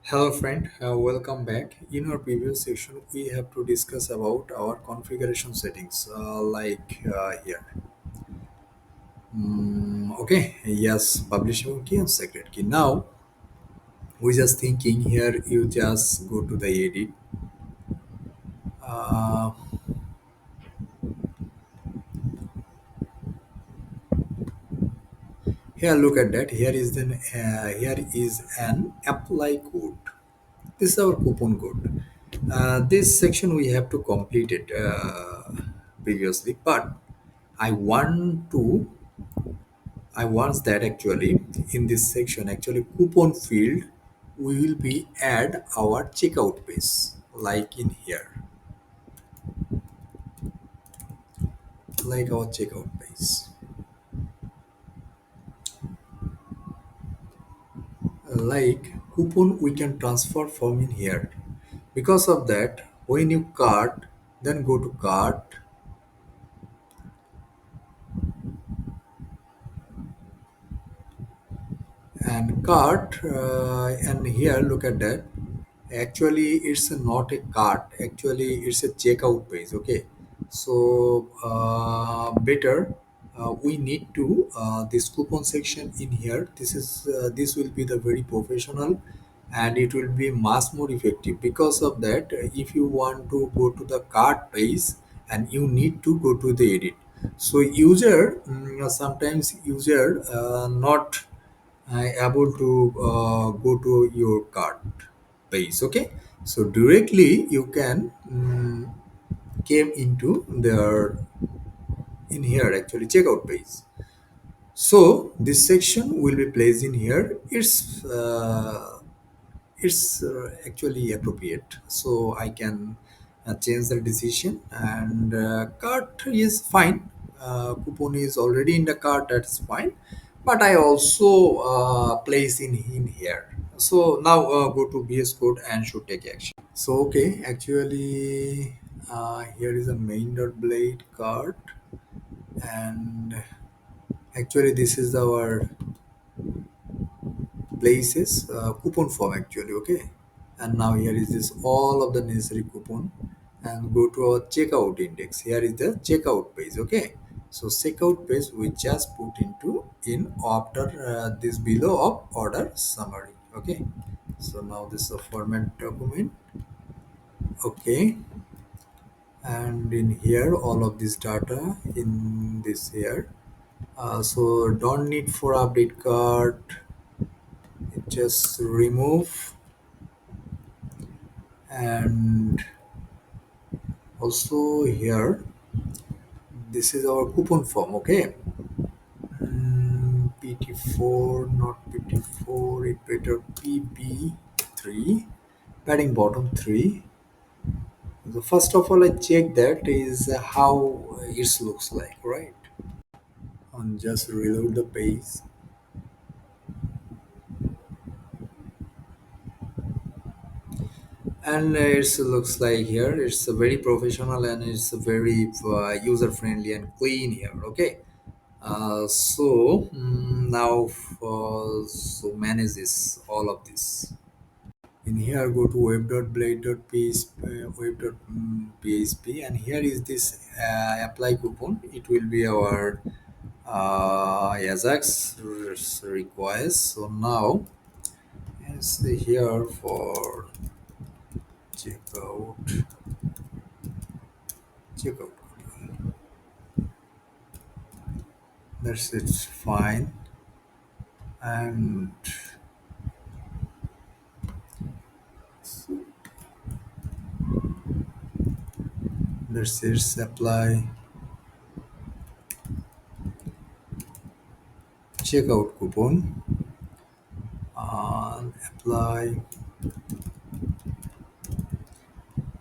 Hello friend, welcome back. In our previous section, we have to discuss about our configuration settings here. Okay, yes, publishing key and secret key. Now, we just thinking here, you just go to the edit. Uh, Here, look at that. Here is an apply code. This is our coupon code. This section we have to complete it previously, but I want to I want that actually in this section actually coupon field we will be add our checkout page like in here, like our checkout page, like coupon we can transfer from in here. Because of that, when you cart, then go to cart and cart, and here look at that. Actually it's not a cart, actually it's a checkout page. Okay, so better we need to this coupon section in here. This will be the very professional and it will be much more effective. Because of that, if you want to go to the cart page and you need to go to the edit, so sometimes user not able to go to your cart page. Okay, so directly you can came into their in here actually checkout page. So this section will be placed in here. It's actually appropriate, so I can change the decision. And cart is fine, coupon is already in the cart, that's fine, but I also place in here. So now go to VS Code and should take action. So okay, actually here is a main.blade cart, and actually this is our places coupon form actually. Okay, and now here is this all of the necessary coupon, and go to our checkout index. Here is the checkout page. Okay, so checkout page we just put into in after this below of order summary. Okay, so now this is a format document. Okay, and in here all of this data in this here. So don't need for update card, just remove. And also here this is our coupon form. Okay, pt4 not pt4, it better pp3, padding bottom 3. So first of all I check that is how it looks like, right? And just reload the page. And it looks like here it's a very professional and it's a very user friendly and clean here. Okay, so now so manage this all of this. In here go to web.blade.php, and here is this apply coupon. It will be our Ajax requires. So now let's see here for checkout checkout that's it's fine. And that's it's apply checkout coupon, apply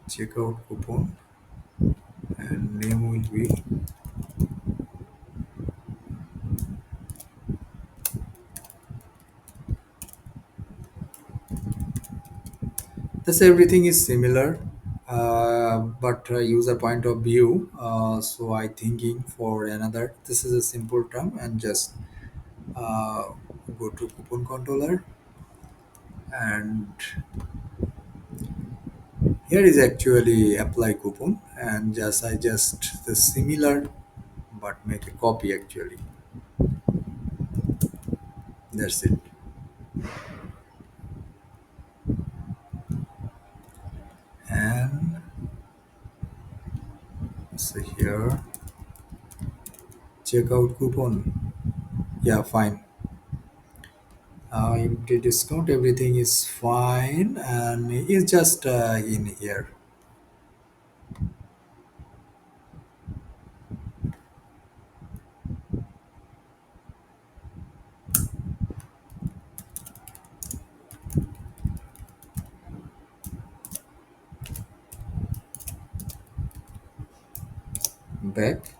checkout coupon, and name will be. Thus everything is similar, but user point of view. So I thinking for another. This is a simple term, and just uh, go to coupon controller And here is actually apply coupon, and just I just the similar but make a copy actually. That's it. And so here checkout coupon. Yeah, fine. Empty discount, everything is fine, and it's just in here. Back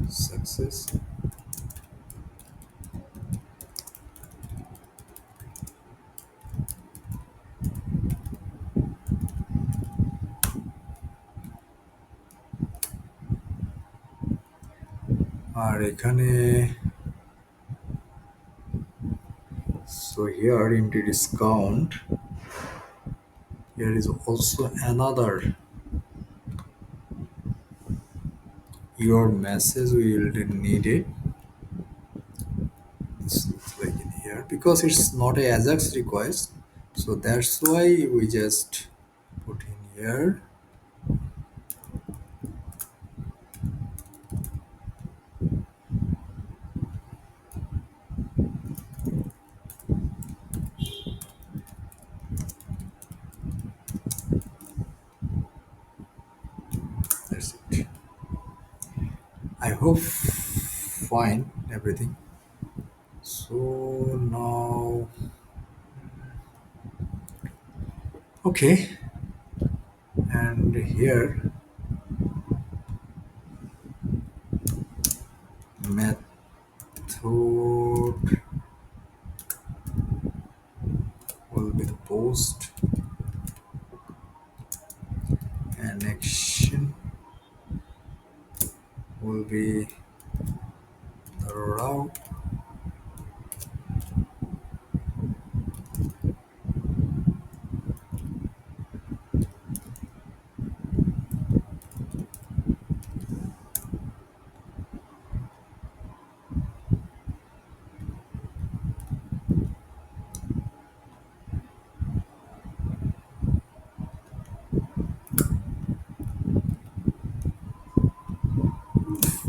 success. আর এখানে so here empty discount, here is also another your message will need it. This looks like in here because it's not a Ajax request, so that's why we just put in here. That's it. I hope fine everything. So now, okay, and here method will be the post, and action will be the route.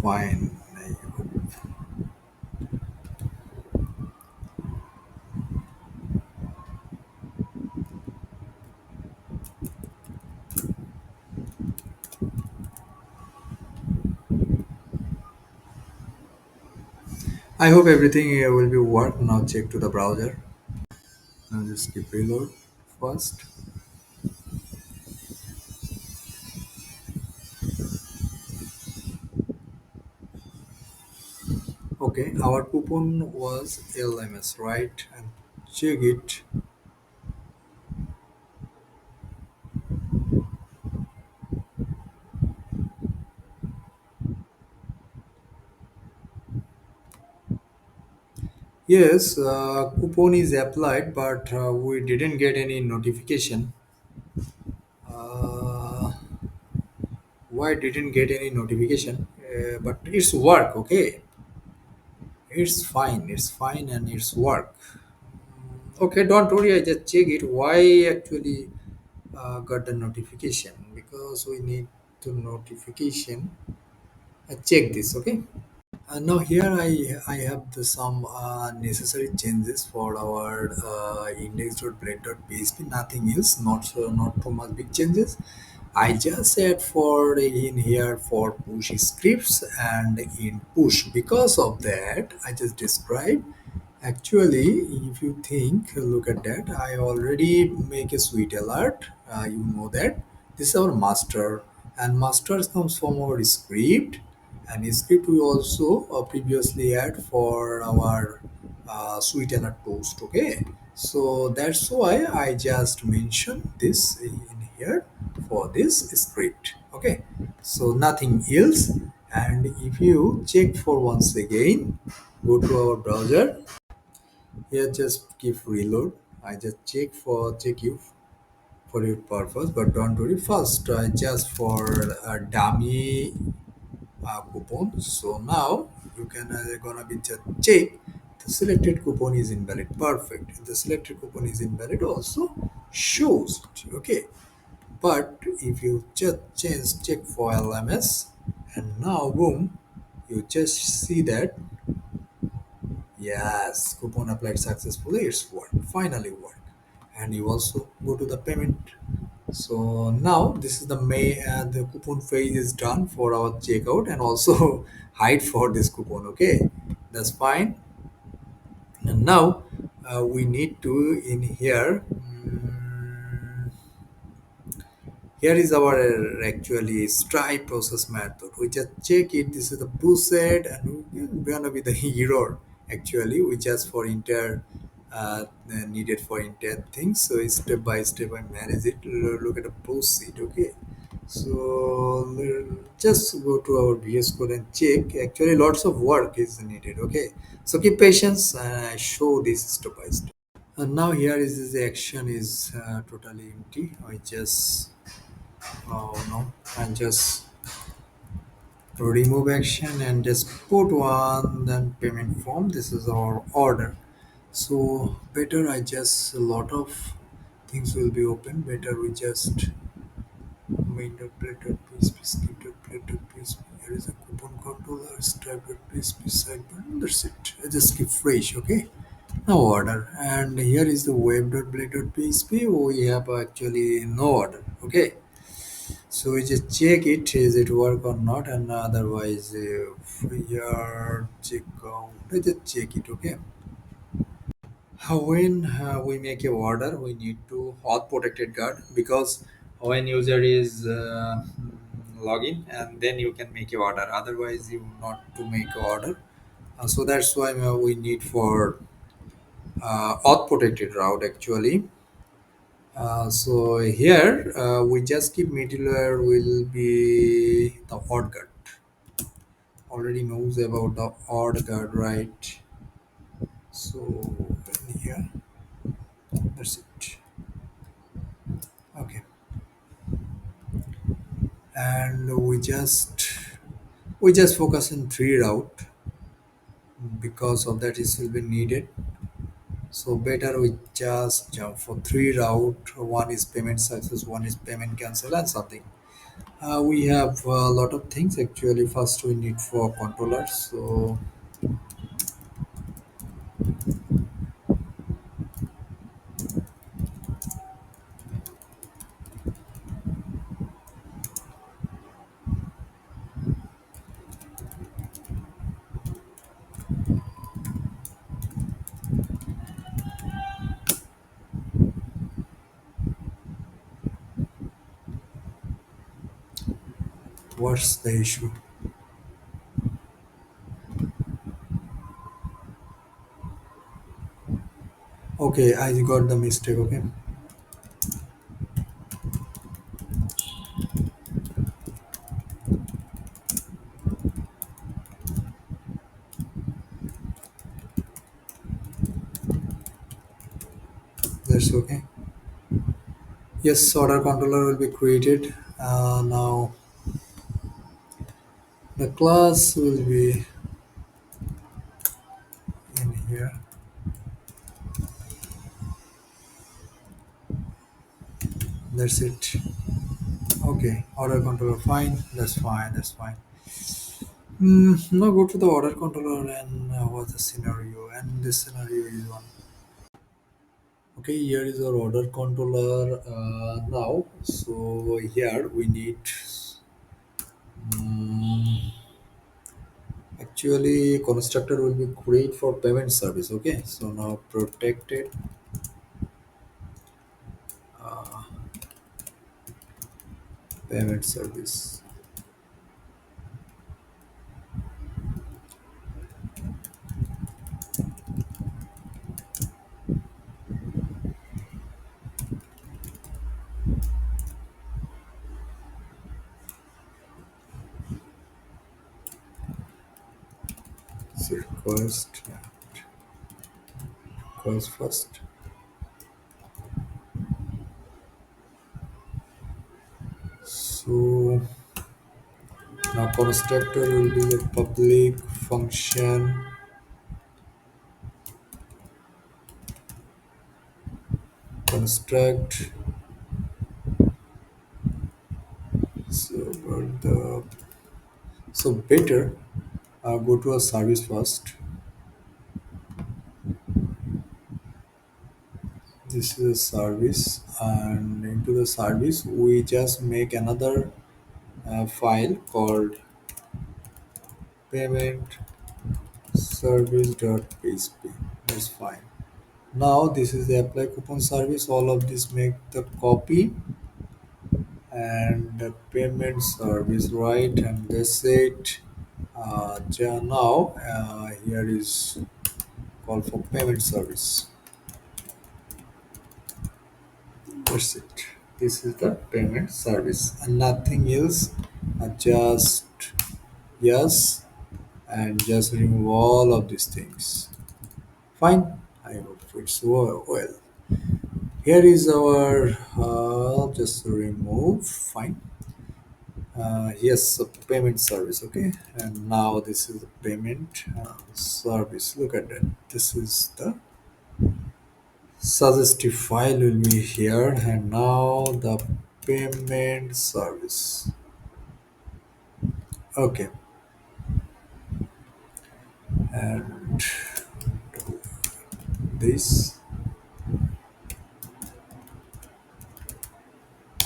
Fine. I hope everything will be work. Now check to the browser. Now just keep reload first. Okay, our coupon was LMS, right? And check it. Yes, coupon is applied, but we didn't get any notification. Uh, why didn't get any notification? But it's work, okay? It's fine. It's fine, and it's work. Okay, don't worry. I just check it. Why actually got the notification? Because we need to notification. Check this, okay? Now here I have some necessary changes for our index.blade.php. Nothing else, not too much big changes. I just add for in here for push scripts and in push. Because of that, I just described. Actually, if you think, look at that. I already make a sweet alert. You know that this is our master, and masters comes from our script, and script we also previously had for our sweet alert toast. Okay, so that's why I just mentioned this in here for this script. Okay, so nothing else. And if you check for once again, Go to our browser. Here, just give reload. I just check you for your purpose, but don't worry. First, just for a dummy coupon. So now you can gonna be just check the selected coupon is invalid. Perfect. If the selected coupon is invalid, also shows it. Okay. But if you just change check for LMS, and now boom, you just see that yes, coupon applied successfully. It's worked. Finally worked. And you also go to the payment. So now this is the the coupon phase is done for our checkout and also hide for this coupon. Okay, that's fine. And now we need to in here. Here is our actually stripe process method. We just check it. This is the preset, and we're gonna be the error. Actually, we just for enter needed for enter things. So step by step, I manage it. Look at the proceed. Okay. So just go to our VS Code and check. Actually, lots of work is needed. Okay. So keep patience. I show this step by step. And now here is the action is totally empty. I just no, and just remove action and just put one then payment form. This is our order. So better I just a lot of things will be open. Better we just main.play.php skip.play.php. Here is a coupon controller stripe.php side button. That's it. I just skip fresh. Okay. No order, and here is the web.play.php. We have actually no order. Okay. So we just check it, is it work or not, and otherwise, here check out. We just check it, okay. When we make a order, we need to auth protected guard because when user is login, and then you can make a order. Otherwise, you not to make a order. So that's why we need for auth protected route actually. So here we just keep middleware will be the auth guard. Already knows about the auth guard, right? So in here, that's it. Okay, and we just focus on three route because of that it will be needed. So better we just jump for three route. One is payment success, one is payment cancel, and something. We have a lot of things actually. First, we need for controllers. So what's the issue? Okay, I got the mistake. Okay, that's okay. Yes, order controller will be created. Now the class will be in here. That's it. Okay, order controller fine. That's fine. That's fine. Now go to the order controller and what's the scenario? And this scenario is one. Okay, here is our order controller now. So here we need mm, actually constructor will be great for payment service. Okay, so now protected uh, payment service. Is required request, yeah, request first. So now constructor will be a public function construct. So but the so better go to a service first. This is a service, and into the service we just make another file called payment service.php. That's fine. Now this is the apply coupon service. All of this make the copy and the payment service, right? And that's it. Now here is call for payment service. That's it. This is the payment service and nothing else. Just yes, and just remove all of these things. Fine. I hope it's well. Here is our just remove. Fine. Yes, a payment service. Okay, and now this is the payment service. Look at that. This is the suggestive file will be here, and now the payment service. Okay, and this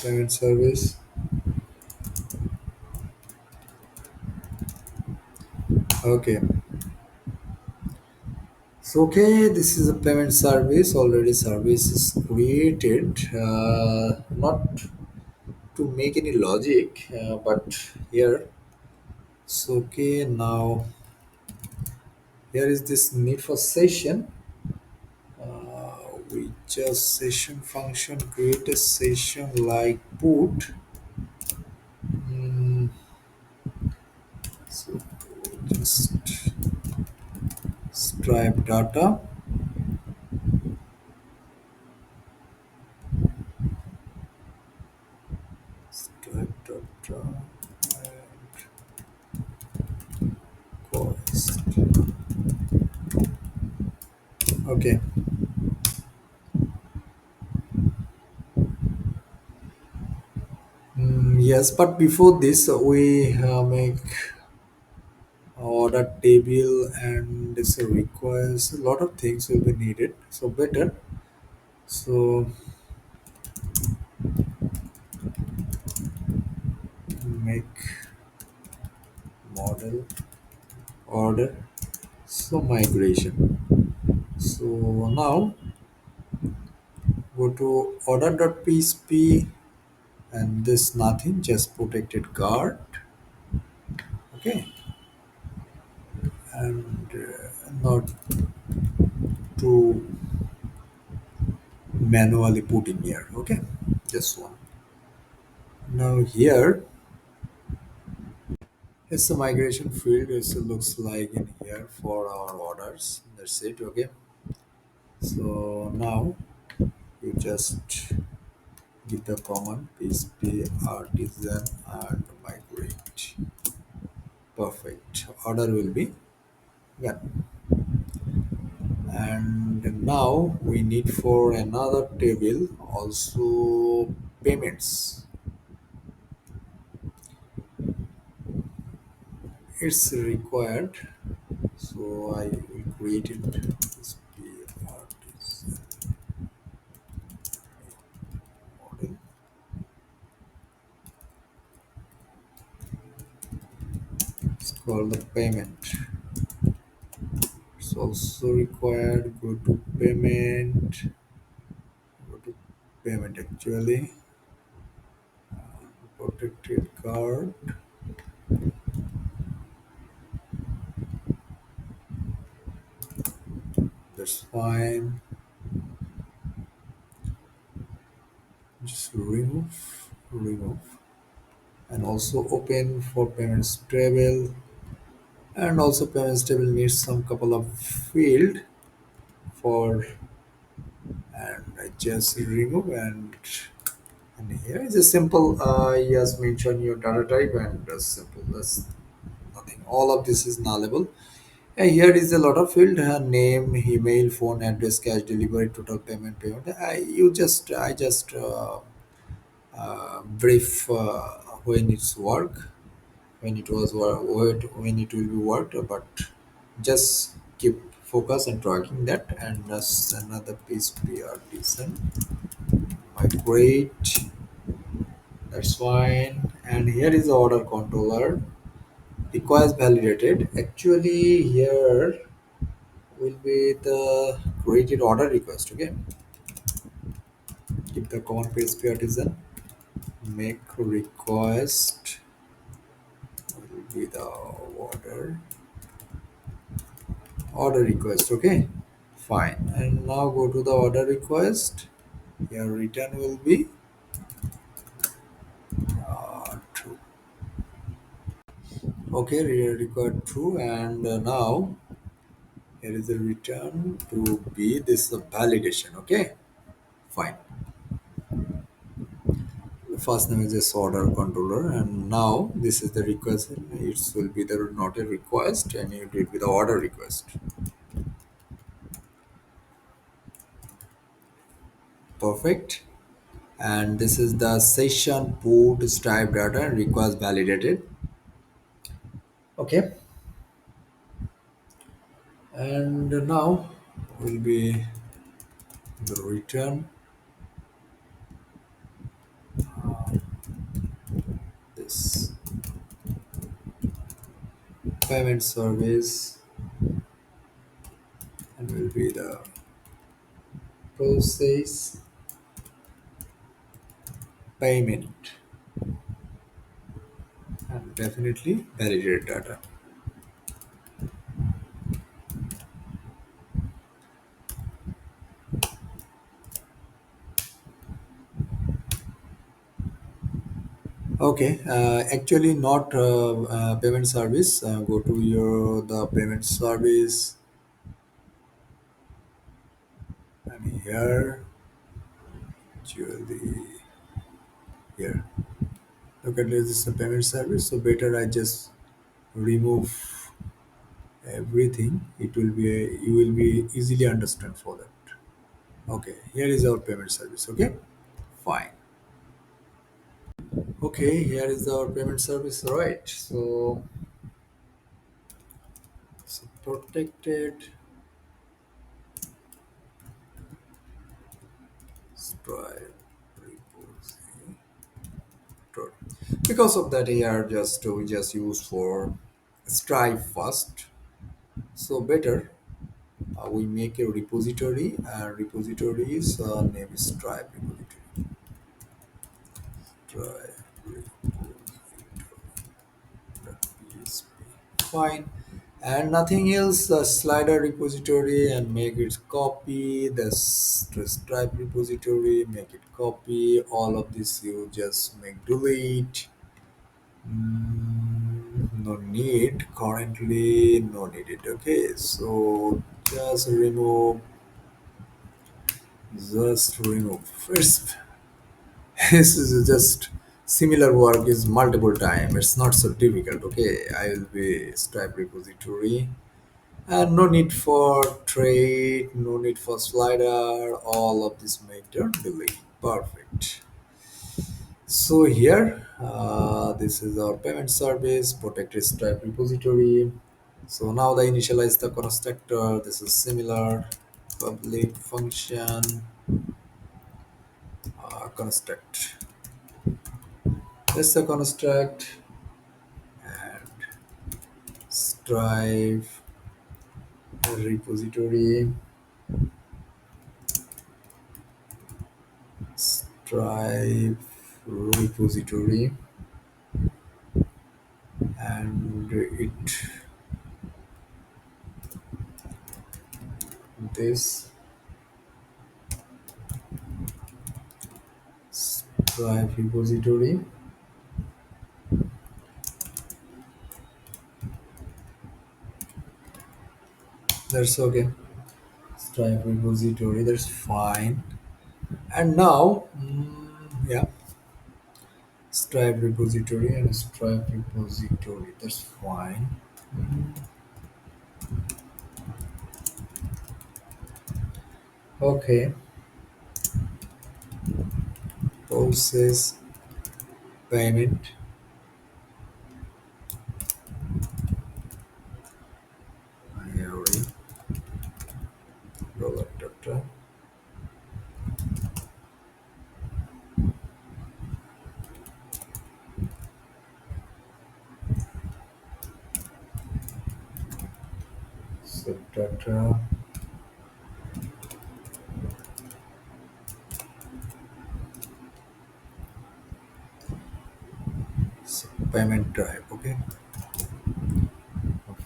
payment service. Okay, so okay, this is a payment service. Already service is created. Not to make any logic, but here. So okay, now here is this need for session. We just session function create a session like put. Mm, so just stripe data. Stripe data and cost. Okay. Yes, but before this, we make order table and this requires a lot of things will be needed. So better. So make model order. So migration. So now go to order.php and this nothing, just protected guard. Okay, and not to manually put in here. Okay, this one. Now here it's the migration field. It looks like in here for our orders. That's it. Okay, so now you just give the command php artisan and migrate. Perfect. Order will be gone. And now we need for another table also payments. It's required, so I will create it. SP artisan model. It's called the payment. It's also required. Go to payment. Go to payment actually. Protected card. That's fine. Just remove, and also open for payments table. And also payments table needs some couple of field for, and I just remove, and here is a simple yes, mention your data type and simple, that's nothing, all of this is nullable. And here is a lot of field, name, email, phone address, cash delivery, total payment. I just brief when it's work, when it was when it will be worked, but just keep focus and tracking that. And that's another piece we are decent, migrate, that's fine. And here is the order controller, requires validated. Actually here will be the created order request. Okay, keep the command page partition, make request will be the order request. Okay, fine. And now go to the order request. Your return will be true. Okay, record true. And now here is the return to be this validation. Okay, fine. First name is this order controller, and now this is the request. It will be the not a request, and it will be the order request. Perfect. And this is the session put stripe data and request validated. Okay, and now will be the return this payment service, and will be the process payment, and definitely validated data. Okay, actually not payment service. Go to your the payment service, and here actually here. Look at this is a payment service. So better I just remove everything. It will be you will be easily understand for that. Okay, here is our payment service. Okay, fine. Okay, here is our payment service. Right. So protected stripe repository. Because of that here just we just use for stripe first, so better we make a repository, and repository's name is stripe repository, stripe repository. Fine. And nothing else, slider repository, and make it copy the stripe repository, make it copy all of this, you just make delete. No need currently, no needed. Okay, so just remove first. This is just similar work is multiple time, it's not so difficult. Okay, I will be stripe repository, and no need for trade, no need for slider, all of this matter delete. Perfect. So here, this is our payment service, protected stripe repository. So now the initialize the constructor. This is similar public function construct. This the construct, and stripe repository, stripe repository, and it this stripe repository, That's okay. Stripe repository, that's fine. And now, yeah, Stripe repository and Stripe repository, that's fine. Okay, process payment, IRA, product data, set data, payment type. Okay,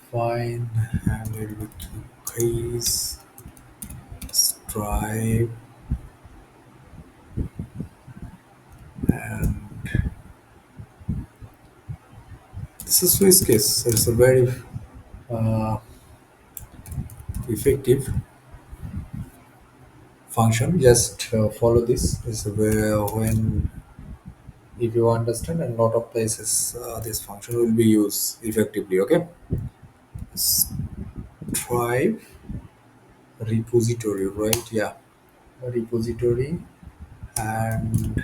fine. And it will be case, Stripe, and this is Swiss case. So it's a very uh, effective function. Just follow this. This is where when if you understand, and lot of places this function will be used effectively. Okay, Stripe repository, right? Yeah, repository and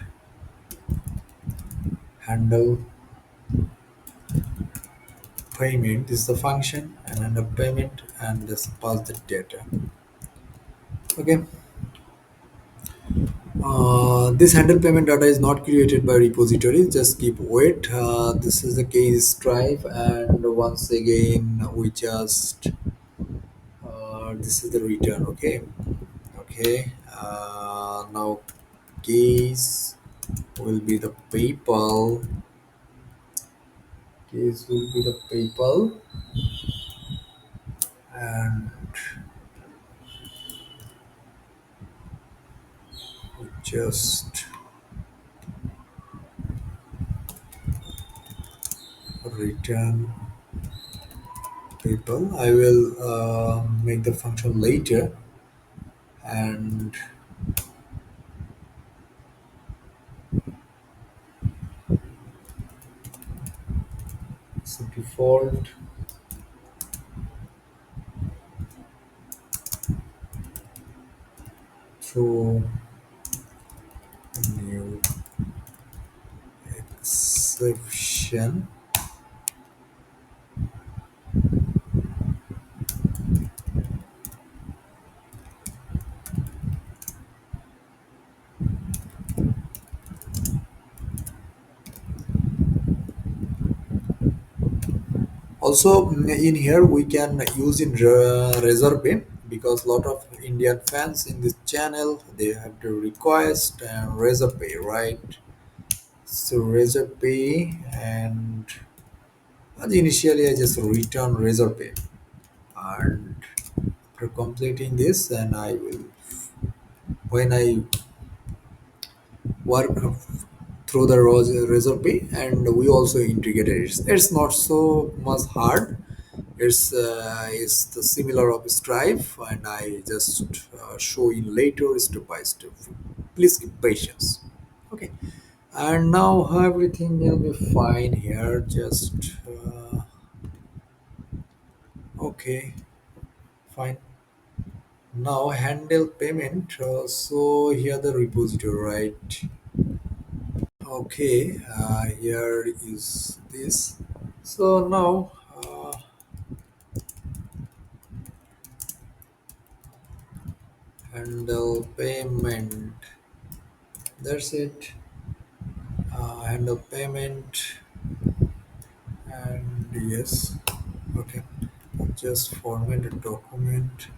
handle payment. This is the function and handle payment and just pass the data. Okay. This handle payment data is not created by repository. Just keep wait. This is the case Stripe, and once again we just this is the return. Okay, okay. Now case will be the PayPal. Case will be the PayPal, and just return PayPal. I will make the function later, and so default. So new exception. Also in here we can use in Razorpay, because lot of Indian fans in this channel, they have to request and Razorpay, right? So Razorpay, and initially I just return Razorpay, and after completing this, and I will when I work through the Razorpay, and we also integrated it. It's not so much hard. It's the similar of Stripe, and I just show in later step by step. Please keep patience. Okay, and now everything will be fine here. Just okay, fine. Now handle payment. So here the repository, right? Okay, here is this. So now handle payment. That's it. Handle payment, and yes. Okay. Just format a document.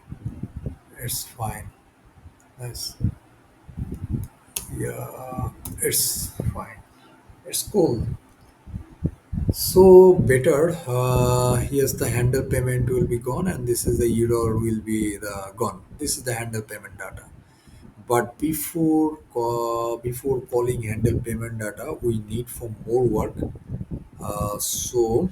It's fine. Nice. Yeah, it's fine. It's cool. So better. Here's the handle payment will be gone, and this is the error will be the gone. This is the handle payment data. But before calling handle payment data, we need for more work. So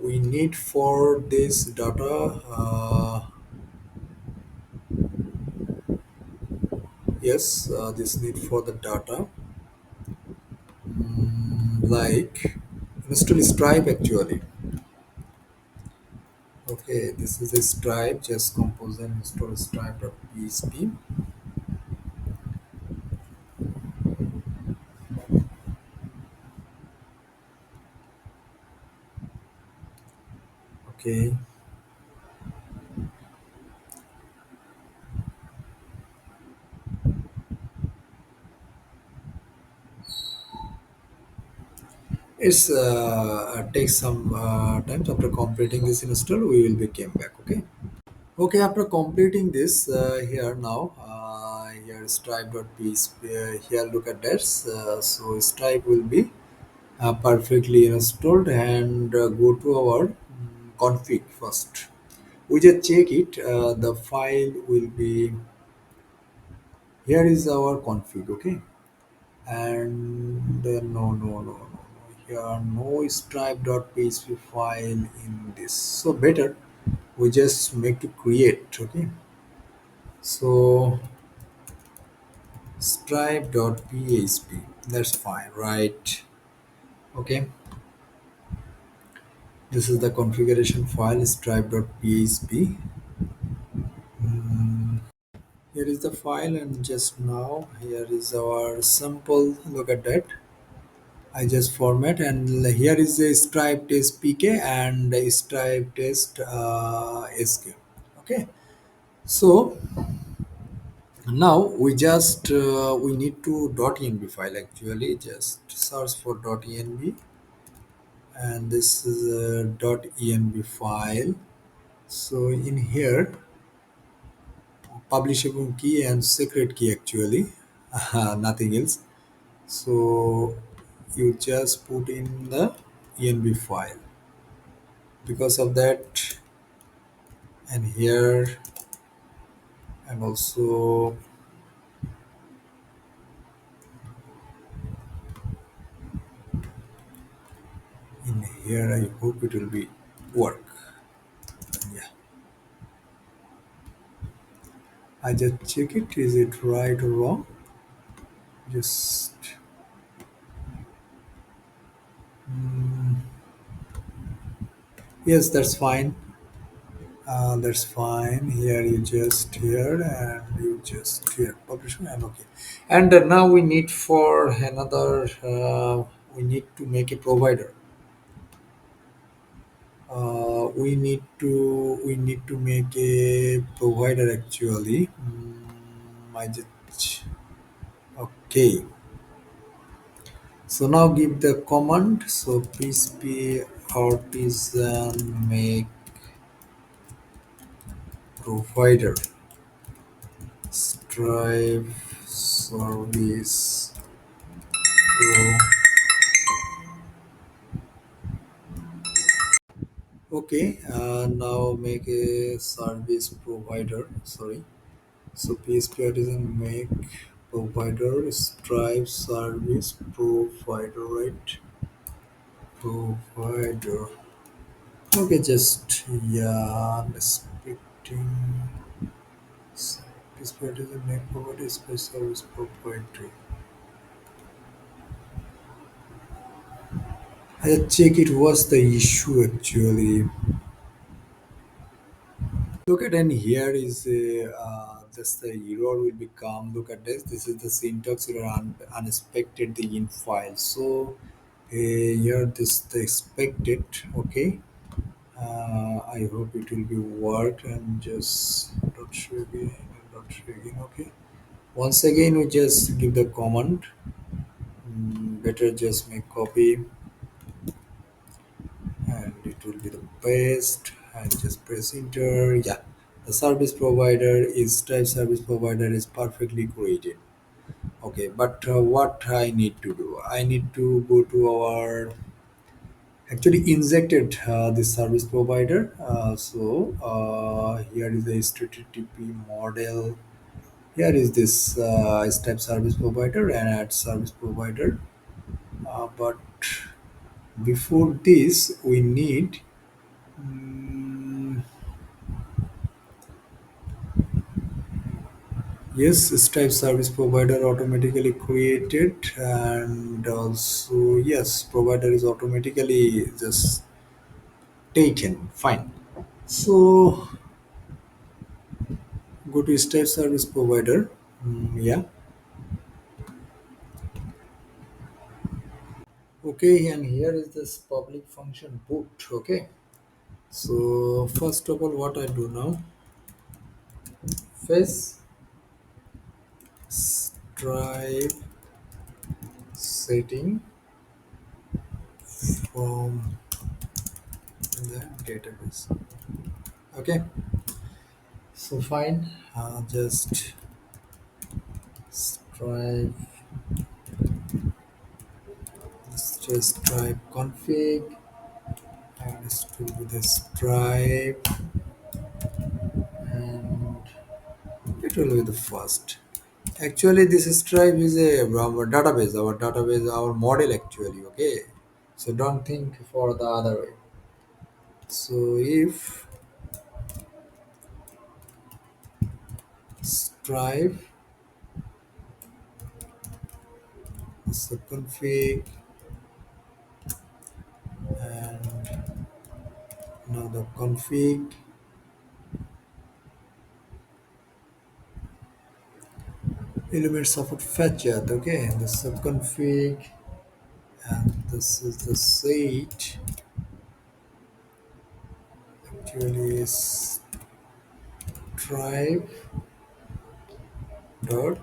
We need for this data, yes, this need for the data, like install Stripe actually. Okay, this is a Stripe. Just compose and install Stripe.php. Okay, it's takes some time. After completing this install, we will be came back. Okay. Okay, after completing this here now, here stripe.php, here look at this. So Stripe will be perfectly installed, and go to our config first. We just check it. The file will be, here is our config. Okay, and no, here no stripe.php file in this, so better we just make to create. Okay, so stripe.php, that's fine, right? Okay, this is the configuration file, stripe.php. Here is the file, and just now here is our sample. Look at that. I just format, and here is a stripe test pk and a stripe test sk. Okay, so now we need to .env file actually. Just search for .env, and this is a .env file. So in here, publishable key and secret key actually, nothing else. So you just put in the env file. Because of that, and here, and also in here, I hope it will be work. Yeah, I just check it, is it right or wrong. Just yes, that's fine. That's fine. Here you just here, and you just here publisher, and okay. And now we need for another. We need to make a provider. We need to make a provider actually. I just okay. So now give the command. So php artisan make provider stripe service pro. Okay, now make a service provider. Sorry. So PHP artisan make provider stripe service provider, right? Provider. Okay, just yeah, expecting PHP artisan make provider space service provider. I just check it. What's the issue actually? Look at, and here is just the error will become. Look at this. This is the syntax error, unexpected the in file. So here this the expected. Okay. I hope it will be work, and just dot show again and dot show again. Okay. Once again, we just give the command. Better just make copy, and it will be the paste, and just press enter. Yeah, the service provider is type service provider is perfectly created. Okay, but what I need to do, I need to go to our actually injected this service provider. So here is the http model. Here is this type service provider and add service provider, but Before this, we need mm, yes, Stripe service provider automatically created, and also yes, provider is automatically just taken. Fine. So go to Stripe service provider. Yeah. Okay, and here is this public function boot. Okay. So first of all, what I do now, face Stripe setting from the database. Okay, so fine. Just Stripe, just Stripe config, and it will be the Stripe, and it will be the first. Actually, this Stripe is our database, our model actually. Okay, so don't think for the other way. So if Stripe config, and now the config elements of a fetched. Okay, the subconfig, and this is the site. Actually, is Stripe dot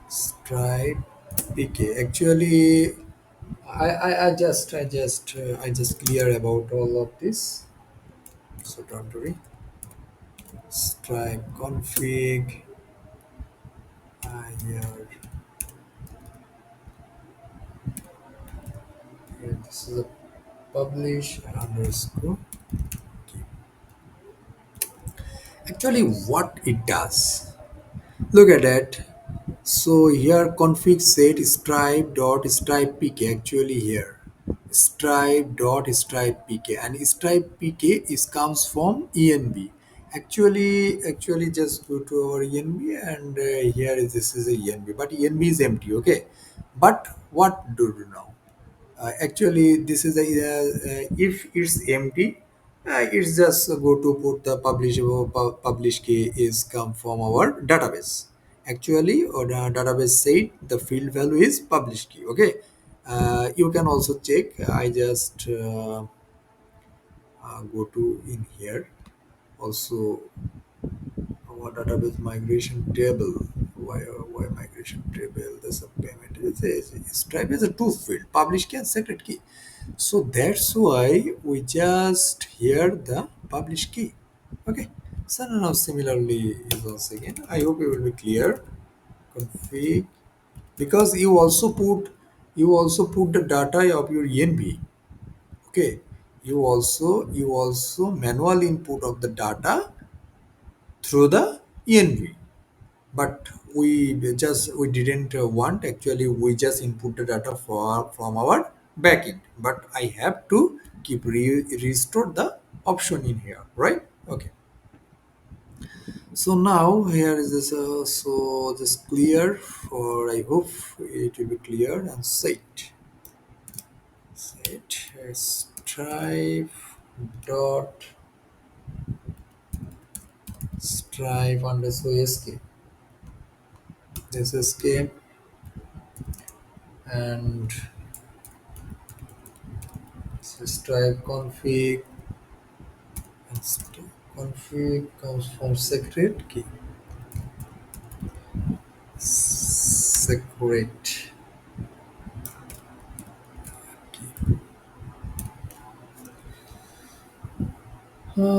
Stripe pk. Actually, I just clear about all of this. So don't worry. Stripe config. Here, this is a publish underscore. Actually, what it does, look at that. So here config set stripe dot stripe pk. Actually here stripe dot stripe pk, and stripe pk is comes from env. Actually just go to our env, and here is this is a env, but env is empty. Okay, but what do we now? Actually, this is the if it's empty, it's just go to put the publish key is come from our database. Actually, or the database said the field value is publish key. Okay, you can also check. I just go to in here also our database migration table. Why migration table? There's a payment. Stripe is a two field, publish key and secret key. So that's why we just hear the publish key. Okay. So now similarly is once again. I hope it will be clear. Config, because you also put the data of your env. Okay. You also manual input of the data through the env, but we didn't want. Actually, we just input the data from our backend, but I have to keep restore the option in here, right? Okay, so now here is this so just clear, for I hope it will be clear, and set stripe dot stripe underscore sk, this is sk, and stripe config, and config comes from secret key, secret key.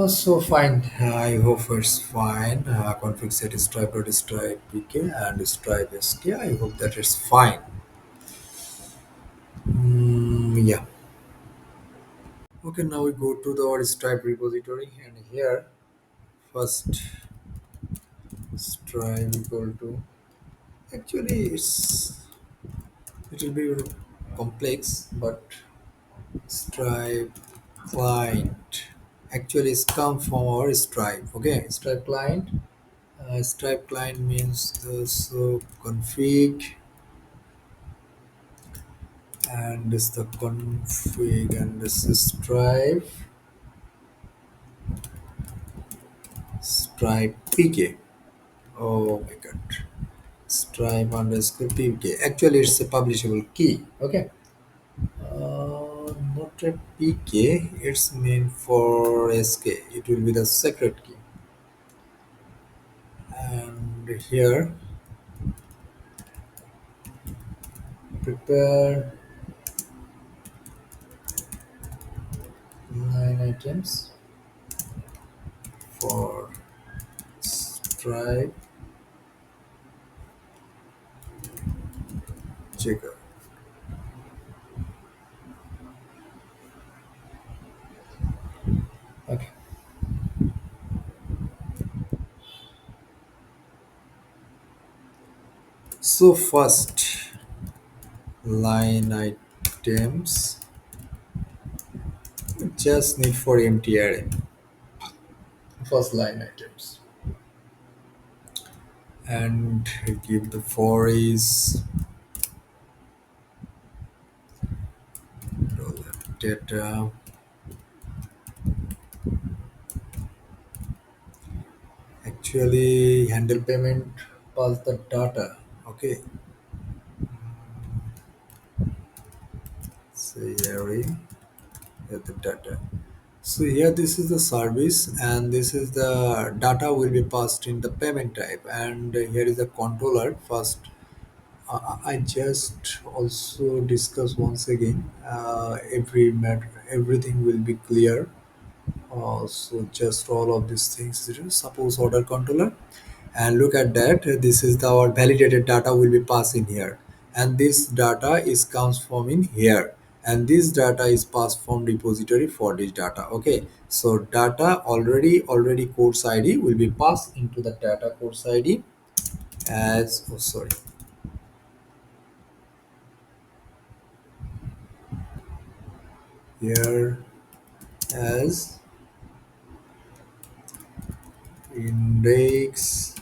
So fine. I hope it's fine. Config set stripe dot stripe pk and stripe sk. I hope that is fine. Yeah. Okay. Now we go to the our stripe repository, and here first stripe equal to. Actually, it will be complex, but Stripe client actually is come from our Stripe. Okay, Stripe client. Stripe client means this config, and this the config, and this is Stripe PK. Oh my god. Stripe underscore PK. Actually, it's a publishable key. Okay. Not a PK. It's meant for SK. It will be the secret key. And here, prepare line items for Stripe checker. Okay. So first line items just need for empty array. First line items, and give the for is data. Actually, handle payment, pass the data. Okay, say array, here the data. So here this is the service, and this is the data will be passed in the payment type, and here is the controller. First, I just also discuss once again. Every matter, everything will be clear. So just all of these things. Suppose order controller, and look at that. This is the our validated data will be passed in here, and this data is comes from in here, and this data is passed from repository for this data. Okay, so data already course ID will be passed into the data course ID as, oh sorry, here as index.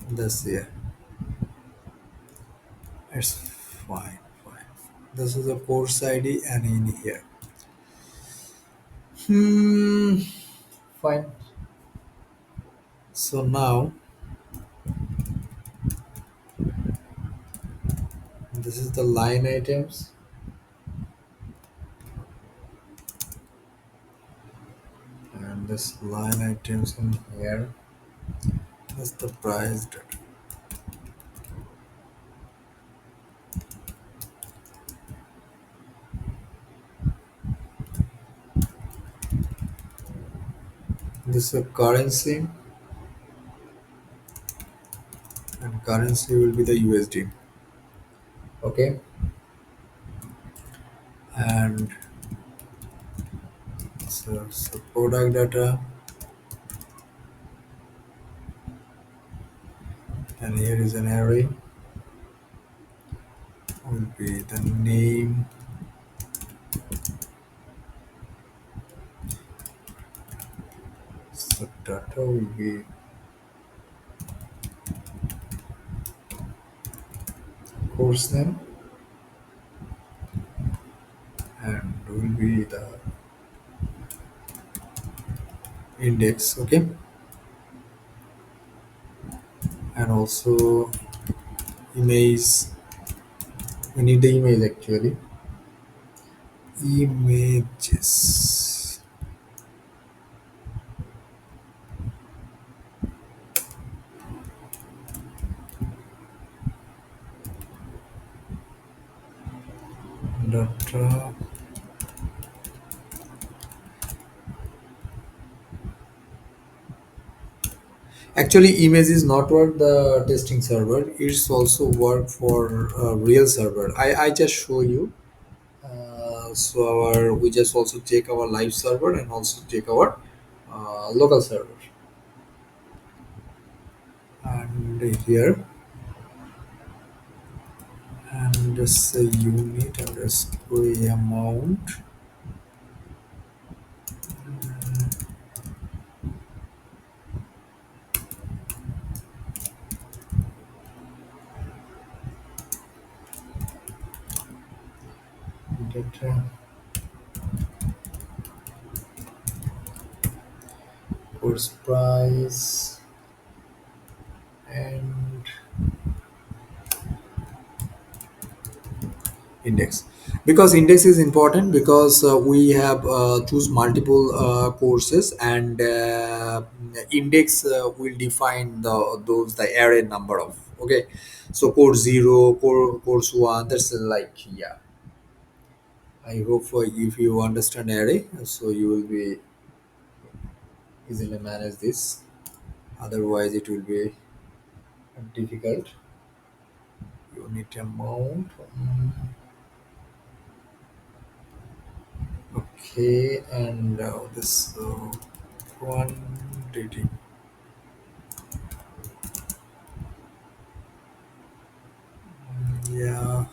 That's here. It's fine. This is the course ID, and in here. Hmm. Fine. So now this is the line items, and this line items in here. That's the price data. This is a currency, and currency will be the USD. Okay, and so product data, and here is an array. Will be the name, so data will be course name, and will be the index. Okay, and also image. We need the image actually. Images. Data. Actually, image is not work the testing server. It's also work for real server. I just show you. So our we just also check our live server, and also check our local server. And here this unit underscore amount data course price and index, because index is important because we have choose multiple courses, and index will define those the array number of, okay. So course 0, course 1, that's like, yeah. I hope if you understand array, so you will be easily manage this. Otherwise, it will be difficult. Unit amount. Okay, and this quantity. Yeah,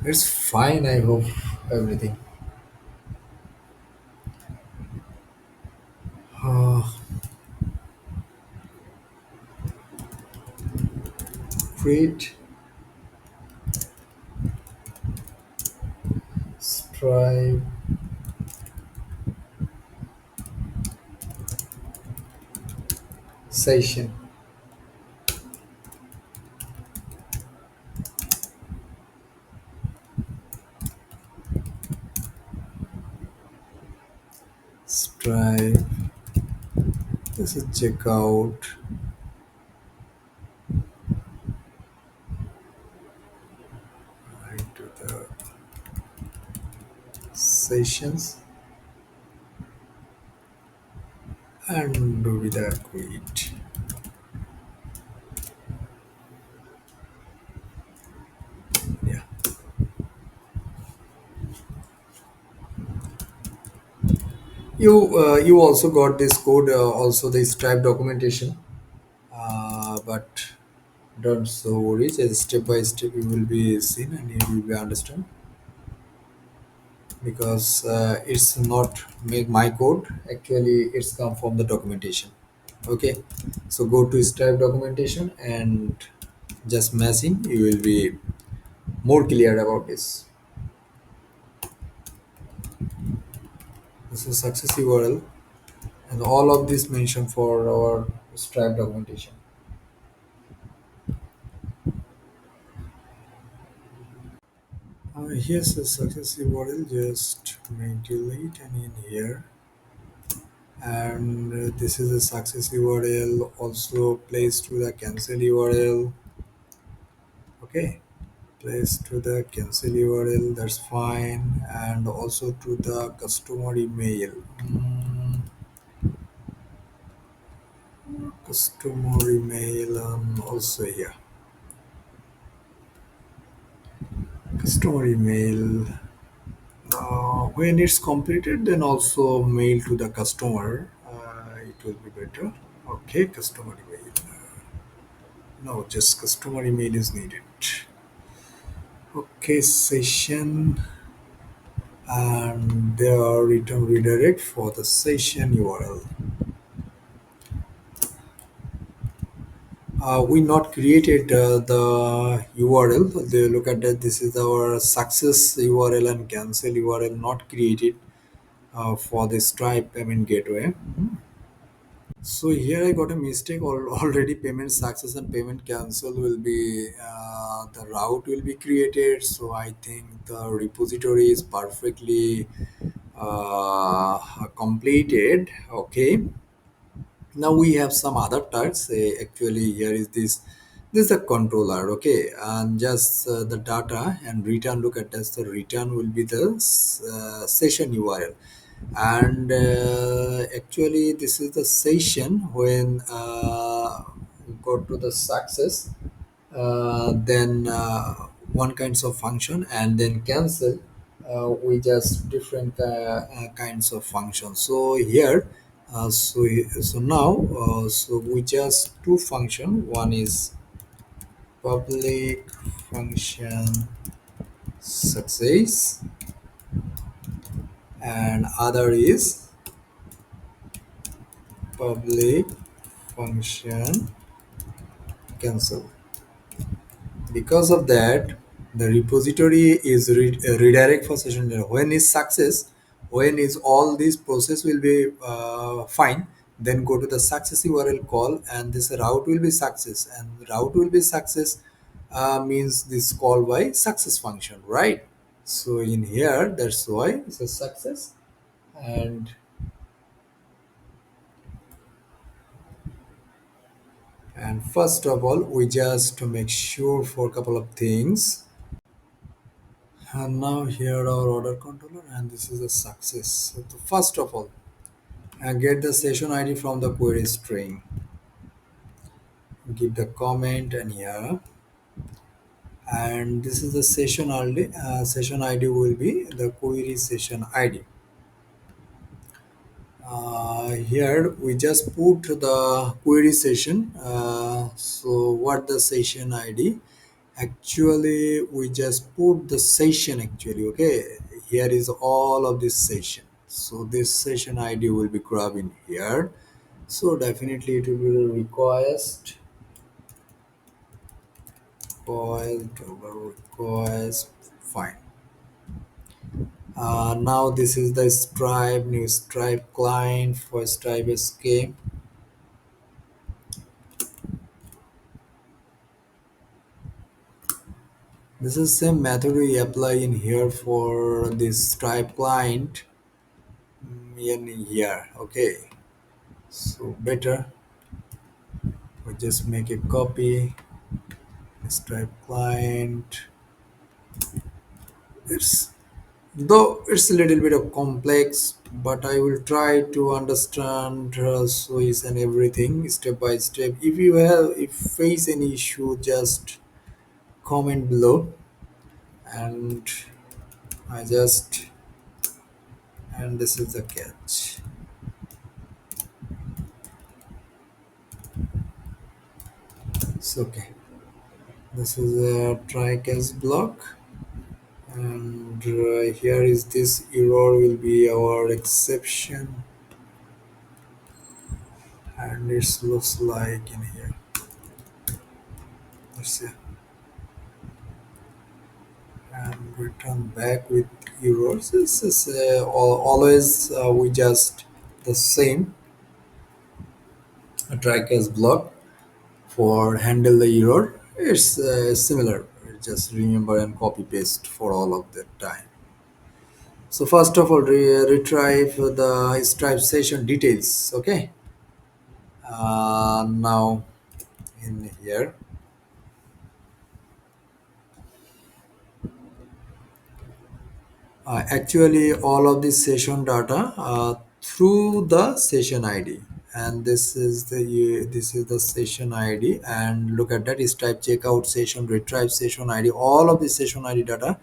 it's fine. I hope everything. Uh, create stripe session. Stripe. This is checkout. Into the sessions and do with the create. Yeah. You also got this code, also the Stripe documentation, but don't so worry. Just step by step you will be seen and you will be understand, because it's not make my code. Actually, it's come from the documentation. Okay, so go to Stripe documentation and just matching. You will be more clear about this. This is success URL, and all of this mentioned for our Stripe documentation. Here's a success URL. Just make delete and in here, and this is a success URL. Also place to the cancel URL. Okay, place to the cancel URL. That's fine, and also to the customer email. Customer email also here. Customer email. When it's completed, then also mail to the customer. It will be better. Okay, customer email. No, just customer email is needed. Okay, session, and there are return redirect for the session URL. We not created the URL. They look at that. This is our success URL and cancel URL not created for the Stripe payment gateway. So here I got a mistake. Already payment success and payment cancel will be the route will be created. So I think the repository is perfectly completed. Okay. Now we have some other tags. Actually, here is this. This is the controller. Okay, and just the data and return. Look at this. The return will be the session URL, and actually this is the session when go to the success, then one kinds of function, and then cancel, we just different kinds of functions. So here, so now, so we just two function. One is public function success, and other is public function cancel. Because of that, the repository is redirect for session error. When is success, when is all this process will be fine, then go to the success URL call, and this route will be success, and route will be success means this call by success function, right? So in here, that's why it's a success. And and first of all, we just to make sure for a couple of things. And now here our order controller, and this is a success. So first of all, I get the session ID from the query string, give the comment, and here, and this is the session ID. Session ID will be the query session ID. Here we just put the query session. So what the session ID? Actually, we just put the session actually. Okay, here is all of this session. So this session ID will be grabbed in here. So definitely it will be the request fine. Now this is the Stripe new Stripe client for Stripe escape. This is same method we apply in here for this Stripe client in here. Okay, so better we just make a copy Stripe client. It's though it's a little bit of complex, but I will try to understand so is and everything step by step. If face any issue, just comment below, and I just and this is the catch. It's okay. This is a try catch block, and here is this error will be our exception, and it looks like in here. Let's see, and return back with errors. This is always we just the same try catch block for handle the error. It's similar. Just remember and copy paste for all of the time. So first of all, retrieve the Stripe session details. Okay. Now in here, actually all of the session data through the session ID, and this is the session ID, and look at that is type checkout session retrieve session ID. All of the session ID data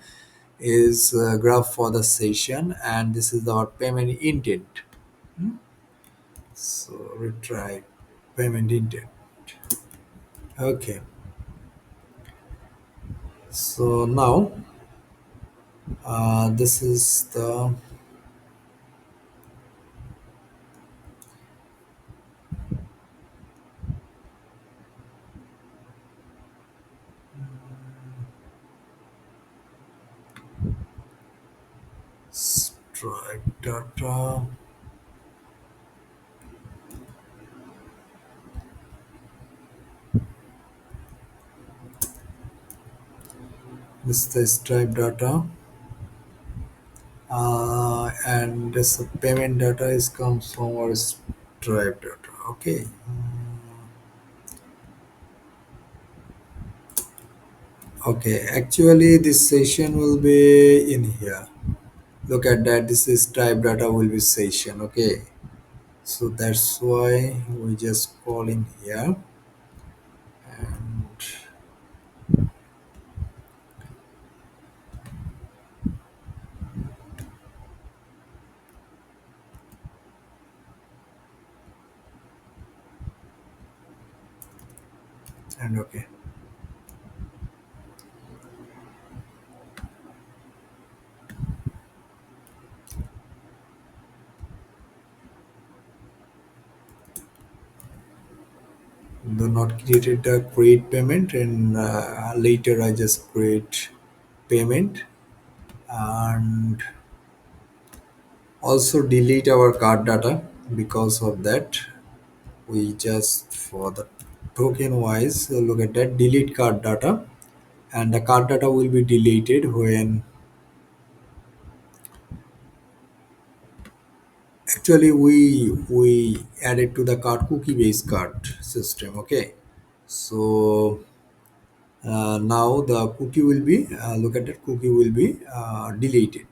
is graph for the session, and this is our payment intent. So retrieve payment intent. Okay. So now this is the Stripe data. This is the Stripe data, and this payment data is comes from our Stripe data. Okay. Okay. Actually, this session will be in here. Look at that. This is Stripe data will be session. Okay. So that's why we just call in here, and okay. do not created the create payment, and later I just create payment, and also delete our card data. Because of that, we just for the token wise, look at that, delete card data, and the card data will be deleted when actually we added to the card cookie based card system. Okay, so now the cookie will be look at that, cookie will be deleted.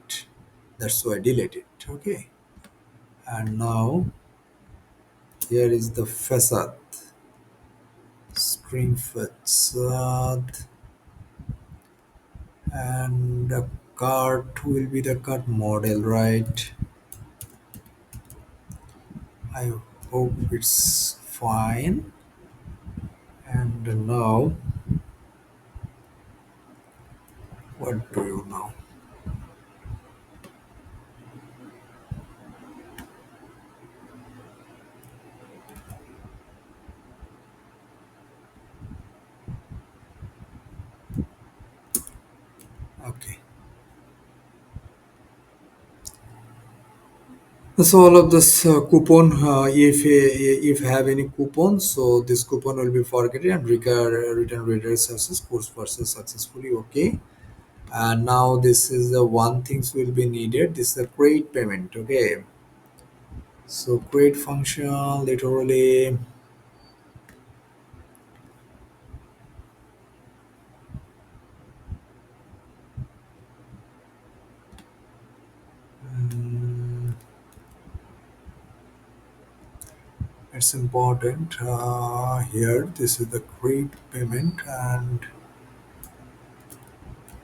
That's why I delete it. Okay, and now here is the facade, string facade, and the cart will be the cart model, right? I hope it's fine. And now what do you know? Okay, so all of this coupon, if have any coupon, so this coupon will be forgotten and return reader success course versus successfully. Okay, and now this is the one things will be needed. This is a create payment. Okay, so create function literally. mm, it's important here. This is the create payment, and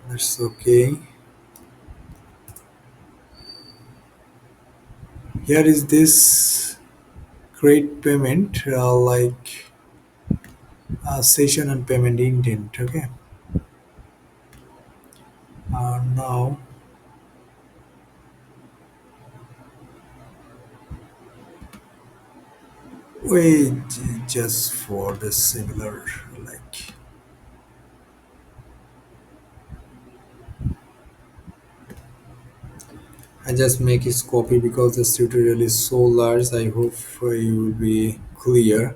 that's okay. Here is this create payment like session and payment intent. Okay, now wait, just for the similar, like I just make it copy because the tutorial is so large. I hope you will be clear.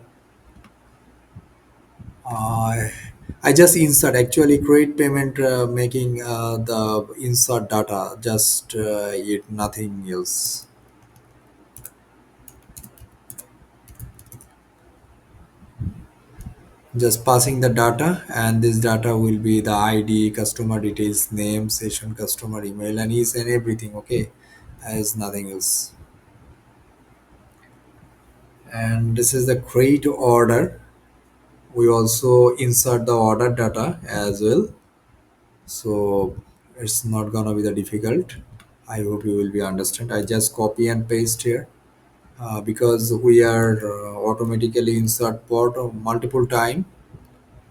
uh, I just insert, actually create payment, making the insert data, just it nothing else. Just passing the data, and this data will be the ID, customer details, name, session, customer email, and is and everything. Okay, as nothing else. And this is the create order. We also insert the order data as well, so it's not gonna be the difficult. I hope you will be understand. I just copy and paste here because we are automatically insert port multiple time.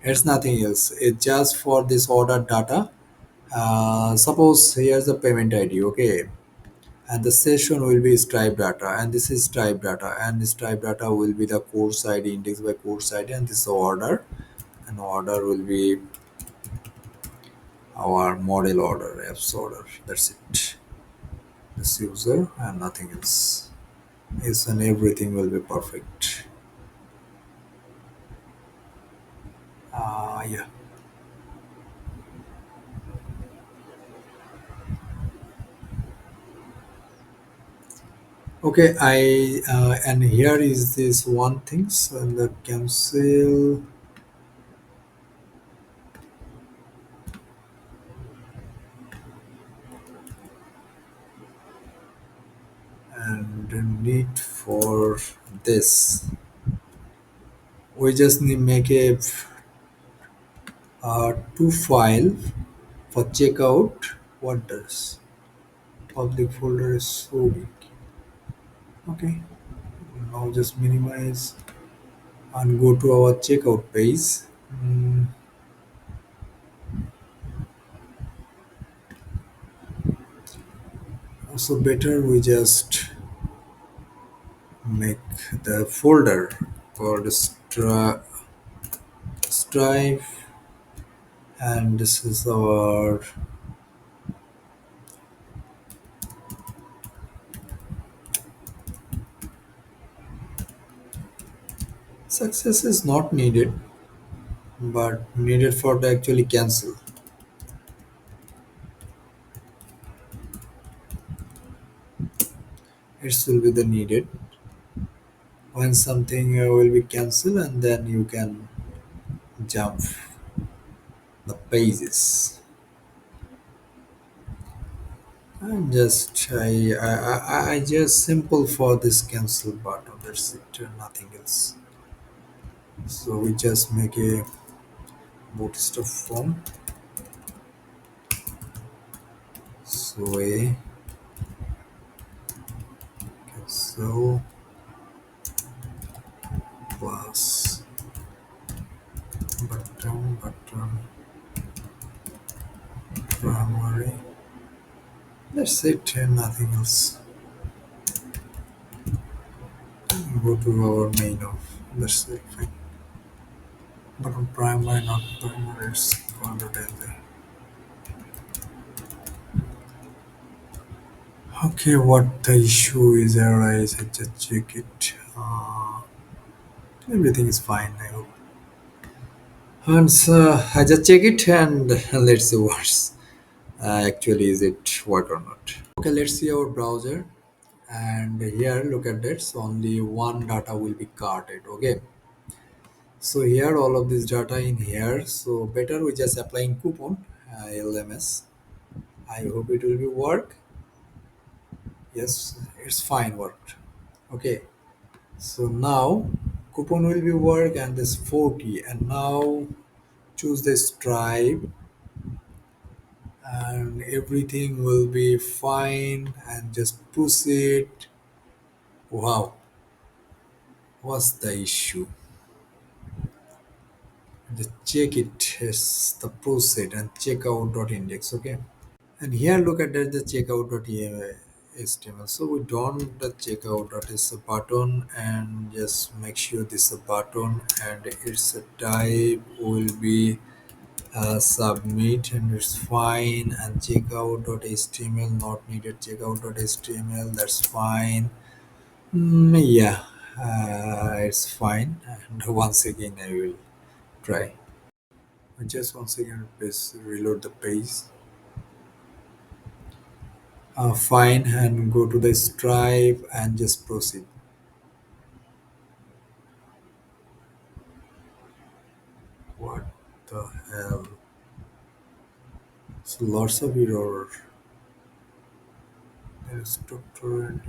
It's nothing else, it's just for this order data. Suppose here's the payment ID. Okay, and the session will be stripe data, and this is stripe data, and this stripe data will be the course ID, index by course ID, and this order, and order will be our model order, apps order. That's it. This user and nothing else. Yes, and everything will be perfect. Yeah. Okay, I and here is this one things, and the cancel, and the need for this. We just need make a two file for checkout. What does public folder is so big. Okay, now just minimize and go to our checkout page. Mm, so better we just make the folder called stra. strive, and this is our success is not needed, but needed for the actually cancel. It will be the needed when something will be cancelled, and then you can jump the pages. And just I just simple for this cancel button. That's it, nothing else. So we just make a bootstrap form. So a cancel plus button primary. That's it, and nothing else. Go to our main of. That's it. Fine. Button primary, not primary. It's going to tell there. Okay, what the issue is arise? I just check it. Everything is fine. I hope. And so I just check it and let's see what's actually is it work or not. Okay, let's see our browser. And here, look at that. So only one data will be carted. Okay. So here, all of this data in here. So better we just applying coupon LMS. I hope it will be work. Yes, it's fine worked. Okay. So now coupon will be work and this 40, and now choose the stripe, and everything will be fine, and just proceed. Wow, what's the issue? Just check it as the proceed and checkout.index. Okay, and here look at that, the checkout.html. So we don't the checkout is a button, and just make sure this is a button, and its a type will be submit, and it's fine, and checkout.html not needed, checkout.html, that's fine. Yeah, it's fine, and once again I will try. Just once again please reload the page. Fine, and go to the stripe and just proceed. What the hell? So lots of error. There's doctor.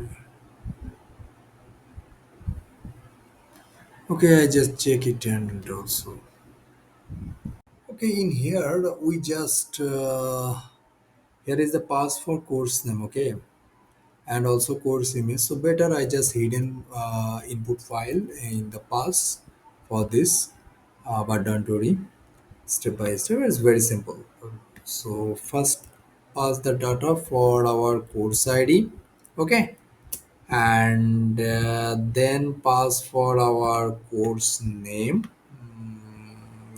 Okay, I just check it and also. Okay, in here we just here is the pass for course name. Okay, and also course image. So better I just hidden input file in the pass for this, but don't worry. Step by step, it's very simple. So first pass the data for our course ID. Okay, and then pass for our course name.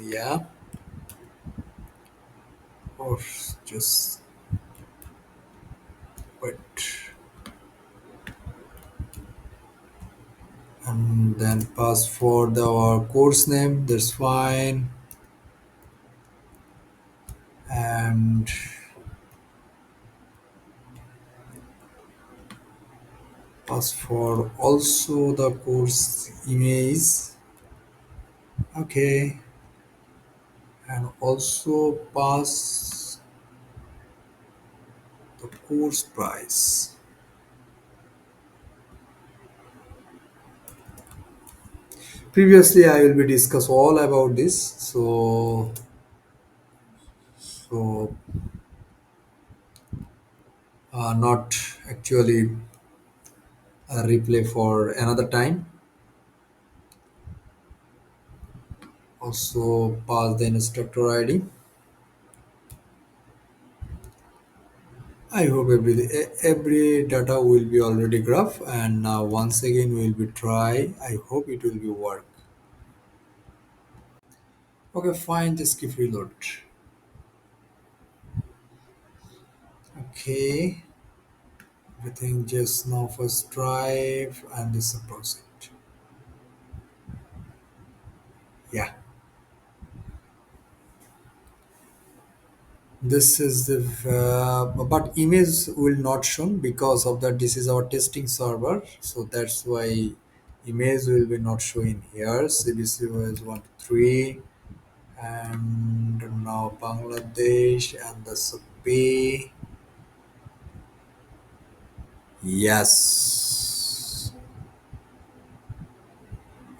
Yeah, or just wait, and then pass for our course name, that's fine, and pass for also the course image. Okay, and also pass the course price. Previously I will be discuss all about this, so not actually a replay for another time. Also pass the instructor ID. I hope every data will be already graph, and now once again we will be try. I hope it will be work. Okay, fine, just keep reload. Okay, everything just now first drive and this is a proceed. Yeah, this is the but image will not shown because of that. This is our testing server, so that's why image will be not showing here. CBC was 1 to 3, and now Bangladesh and the Supi. Yes.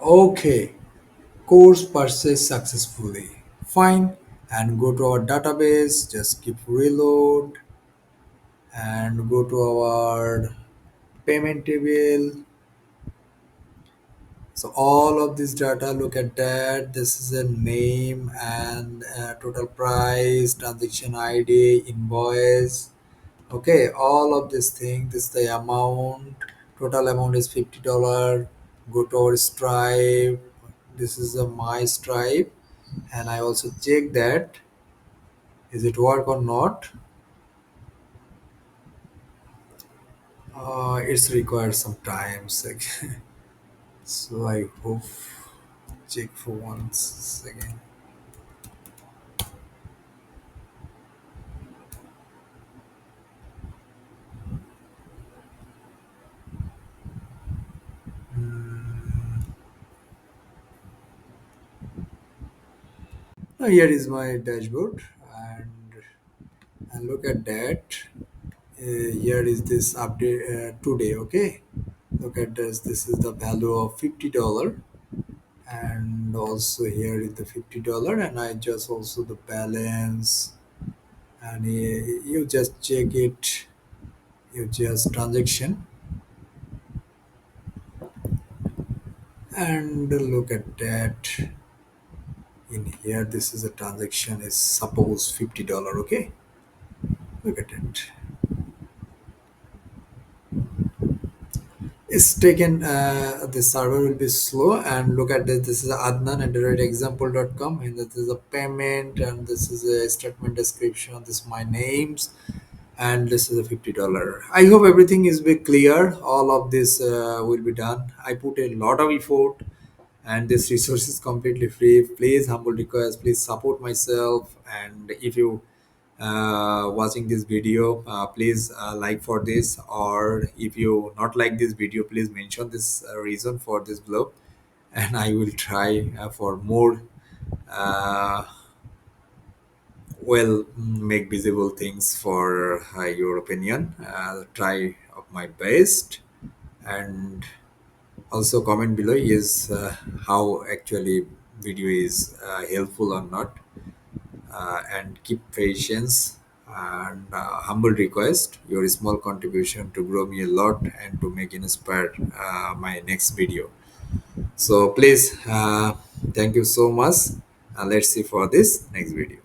Okay. Course purchased successfully. Fine. And go to our database. Just keep reload and go to our payment table. So all of this data, look at that. This is a name and total price, transaction ID, invoice. Okay, all of this thing. This is the amount. Total amount is $50. Go to our Stripe. This is a my Stripe, and I also check that is it work or not. It's required some time. So I hope check for once again. Here is my dashboard, and look at that. Here is this update today. Okay, look at this. This is the value of $50, and also here is the $50, and I just also the balance, and you just check it. You just transaction and look at that. In here, this is a transaction is suppose $50. Okay, look at it. It's taken, the server will be slow, and look at this. This is Adnan at example.com, and this is a payment, and this is a statement description. This is my names, and this is a $50. I hope everything is be clear. All of this will be done. I put a lot of effort, and this resource is completely free. Please, humble request, please support myself. And if you watching this video, please like for this, or if you not like this video, please mention this reason for this blog, and I will try for more uh, make visible things for your opinion. Try of my best, and also comment below is how actually video is helpful or not, and keep patience, and humble request your small contribution to grow me a lot and to make inspire my next video. So please, thank you so much. Let's see for this next video.